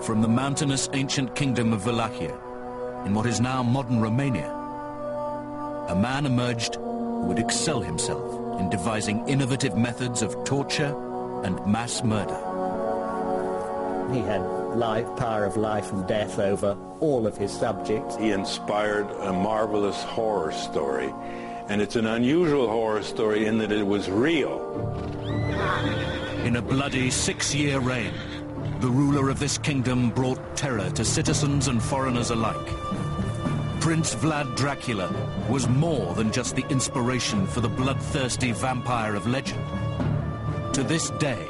From the mountainous ancient kingdom of Wallachia, in what is now modern Romania, a man emerged who would excel himself in devising innovative methods of torture and mass murder. He had power of life and death over all of his subjects. He inspired a marvelous horror story, and it's an unusual horror story in that it was real. In a bloody 6-year reign, the ruler of this kingdom brought terror to citizens and foreigners alike. Prince Vlad Dracula was more than just the inspiration for the bloodthirsty vampire of legend. To this day,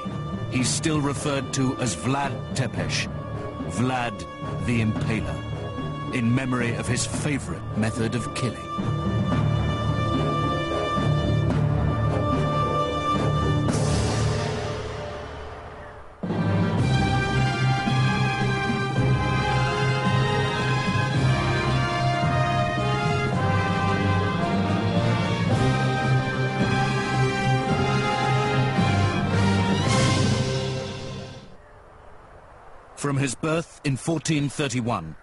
he's still referred to as Vlad Tepes, Vlad the Impaler, in memory of his favorite method of killing. From his birth in 1431,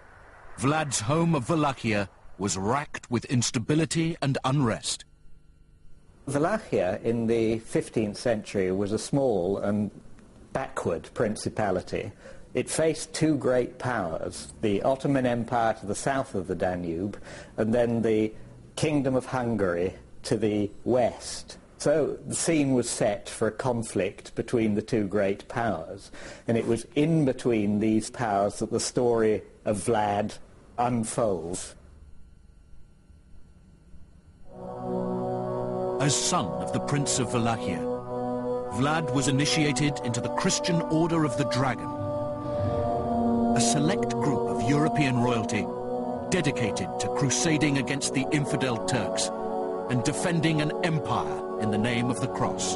Vlad's home of Wallachia was racked with instability and unrest. Wallachia in the 15th century was a small and backward principality. It faced two great powers, the Ottoman Empire to the south of the Danube, and then the Kingdom of Hungary to the west. So the scene was set for a conflict between the two great powers, and it was in between these powers that the story of Vlad unfolds. As son of the Prince of Wallachia, Vlad was initiated into the Christian Order of the Dragon, a select group of European royalty dedicated to crusading against the infidel Turks and defending an empire in the name of the cross.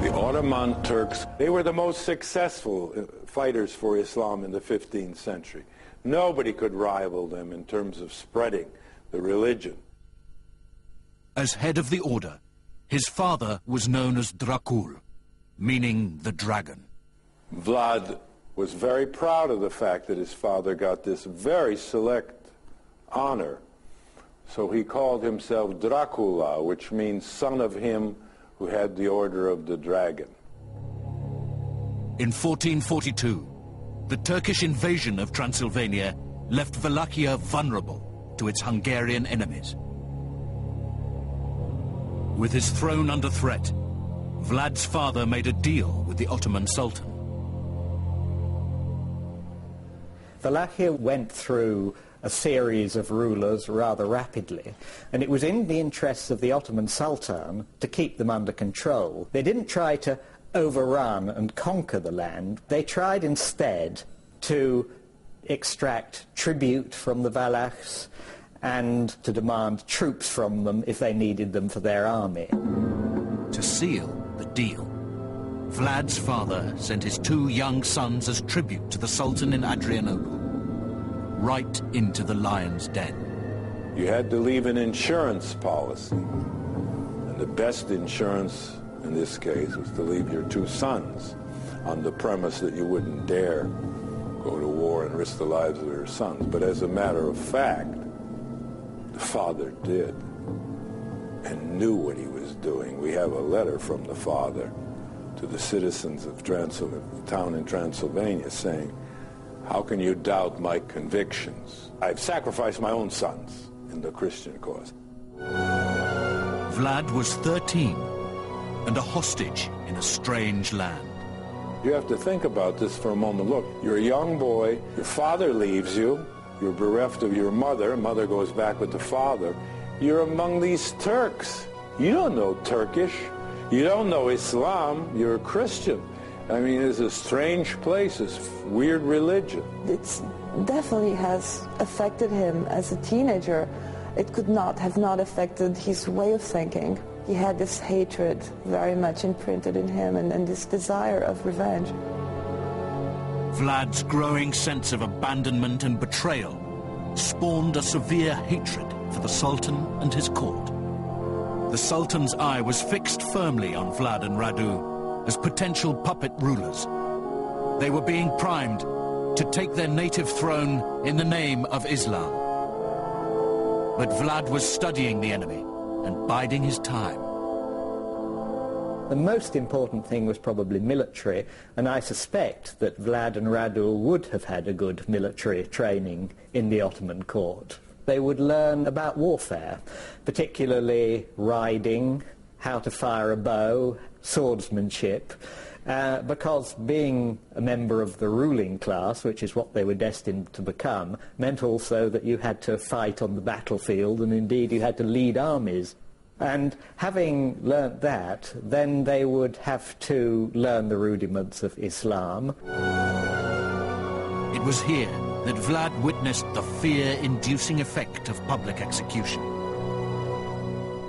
The Ottoman Turks, they were the most successful fighters for Islam in the 15th century. Nobody could rival them in terms of spreading the religion. As head of the order, his father was known as Dracula, meaning the dragon. Vlad was very proud of the fact that his father got this very select honor. So he called himself Dracula, which means son of him who had the Order of the Dragon. In 1442, the Turkish invasion of Transylvania left Wallachia vulnerable to its Hungarian enemies. With his throne under threat, Vlad's father made a deal with the Ottoman Sultan. Wallachia went through a series of rulers rather rapidly, and it was in the interests of the Ottoman Sultan to keep them under control. They didn't try to overrun and conquer the land. They tried instead to extract tribute from the Wallachs and to demand troops from them if they needed them for their army. To seal the deal, Vlad's father sent his two young sons as tribute to the Sultan in Adrianople, right into the lion's den. You had to leave an insurance policy. And the best insurance in this case was to leave your two sons on the premise that you wouldn't dare go to war and risk the lives of your sons. But as a matter of fact, the father did and knew what he was doing. We have a letter from the father to the citizens of the town in Transylvania saying, "How can you doubt my convictions? I've sacrificed my own sons in the Christian cause." Vlad was 13 and a hostage in a strange land. You have to think about this for a moment. Look, you're a young boy, your father leaves you, you're bereft of your mother, mother goes back with the father. You're among these Turks. You don't know Turkish. You don't know Islam. You're a Christian. I mean, it's a strange place, it's weird religion. It definitely has affected him as a teenager. It could not have not affected his way of thinking. He had this hatred very much imprinted in him and this desire of revenge. Vlad's growing sense of abandonment and betrayal spawned a severe hatred for the Sultan and his court. The Sultan's eye was fixed firmly on Vlad and Radu as potential puppet rulers. They were being primed to take their native throne in the name of Islam. But Vlad was studying the enemy and biding his time. The most important thing was probably military, and I suspect that Vlad and Radu would have had a good military training in the Ottoman court. They would learn about warfare, particularly riding, how to fire a bow, swordsmanship, because being a member of the ruling class, which is what they were destined to become, meant also that you had to fight on the battlefield, and indeed you had to lead armies. And having learnt that, then they would have to learn the rudiments of Islam. It was here that Vlad witnessed the fear-inducing effect of public execution.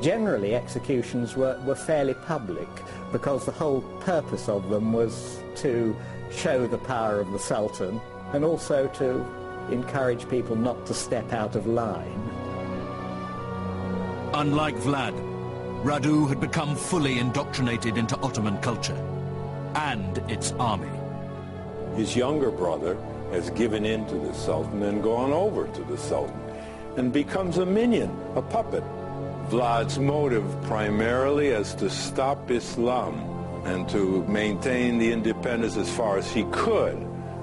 Generally, executions were fairly public, because the whole purpose of them was to show the power of the Sultan and also to encourage people not to step out of line. Unlike Vlad, Radu had become fully indoctrinated into Ottoman culture and its army. His younger brother has given in to the Sultan and gone over to the Sultan and becomes a minion, a puppet. Vlad's motive primarily is to stop Islam and to maintain the independence as far as he could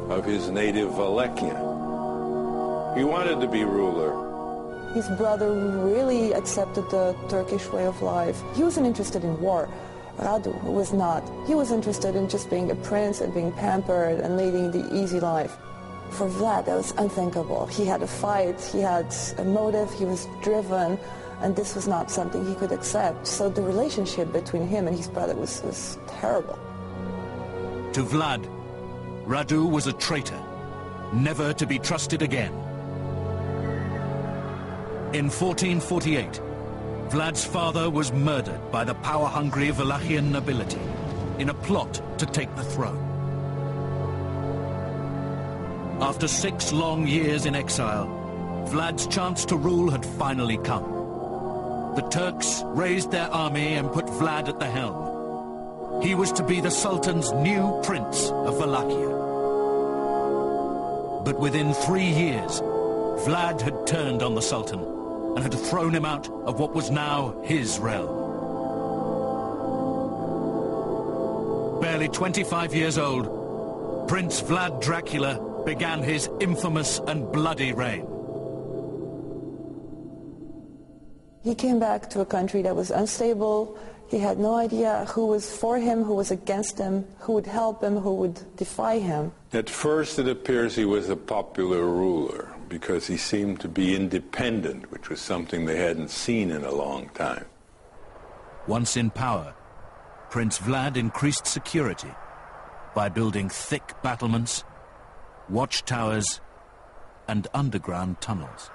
of his native Wallachia. He wanted to be ruler. His brother really accepted the Turkish way of life. He wasn't interested in war. Radu was not. He was interested in just being a prince and being pampered and leading the easy life. For Vlad, that was unthinkable. He had a fight, he had a motive, he was driven, and this was not something he could accept. So the relationship between him and his brother was terrible. To Vlad, Radu was a traitor, never to be trusted again. In 1448, Vlad's father was murdered by the power-hungry Wallachian nobility in a plot to take the throne. After 6 long years in exile, Vlad's chance to rule had finally come. The Turks raised their army and put Vlad at the helm. He was to be the Sultan's new prince of Wallachia. But within 3 years, Vlad had turned on the Sultan and had thrown him out of what was now his realm. Barely 25 years old, Prince Vlad Dracula began his infamous and bloody reign. He came back to a country that was unstable. He had no idea who was for him, who was against him, who would help him, who would defy him. At first it appears he was a popular ruler because he seemed to be independent, which was something they hadn't seen in a long time. Once in power, Prince Vlad increased security by building thick battlements, watchtowers, and underground tunnels.